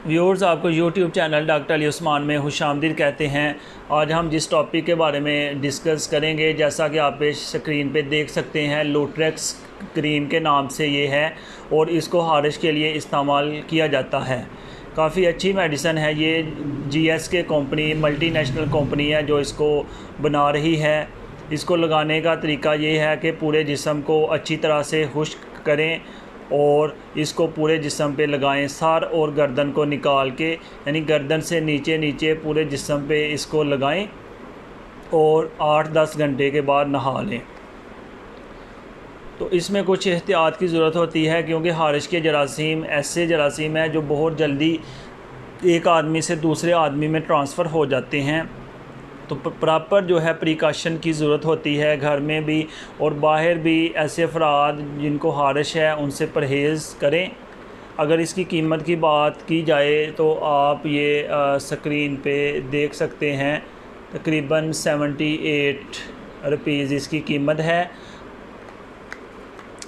Viewers, आपको YouTube channel doctor Ali Usman में खुशामदीद कहते हैं। आज हम जिस टॉपिक के बारे में डिस्कस करेंगे, जैसा कि आप स्क्रीन पे देख सकते हैं, लोट्रेक्स क्रीम के नाम से ये है और इसको खारिश के लिए इस्तेमाल किया जाता है। काफ़ी अच्छी मेडिसन है ये। GSK कंपनी मल्टीनेशनल कंपनी है जो इसको बना रही है। इसको लगाने का तरीका ये है कि पूरे जिस्म को अच्छी तरह से खुश्क करें और इसको पूरे जिस्म पे लगाएं। सर और गर्दन को निकाल के, यानी गर्दन से नीचे नीचे पूरे जिस्म पे इसको लगाएं और 8-10 घंटे के बाद नहा लें। तो इसमें कुछ एहतियात की ज़रूरत होती है, क्योंकि खारिश के जरासीम ऐसे जरासीम हैं जो बहुत जल्दी एक आदमी से दूसरे आदमी में ट्रांसफ़र हो जाते हैं। तो प्रॉपर जो है प्रिकॉशन की ज़रूरत होती है, घर में भी और बाहर भी। ऐसे अफराद जिनको खारिश है उनसे परहेज़ करें। अगर इसकी कीमत की बात की जाए तो आप ये स्क्रीन पे देख सकते हैं, तकरीबन 78 रुपीज़ इसकी कीमत है।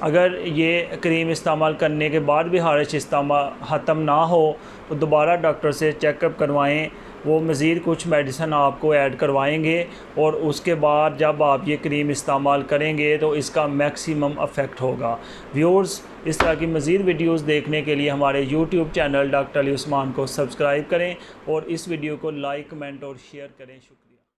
अगर ये क्रीम इस्तेमाल करने के बाद भी खारिश ख़त्म ना हो तो दोबारा डॉक्टर से चेकअप करवाएं। वो मज़ीद कुछ मेडिसन आपको ऐड करवाएंगे और उसके बाद जब आप ये क्रीम इस्तेमाल करेंगे तो इसका मैक्सिमम इफ़ेक्ट होगा। व्यूअर्स, इस तरह की मज़ीद वीडियोस देखने के लिए हमारे YouTube channel doctor Ali Usman को सब्सक्राइब करें और इस वीडियो को लाइक, कमेंट और शेयर करें। शुक्रिया।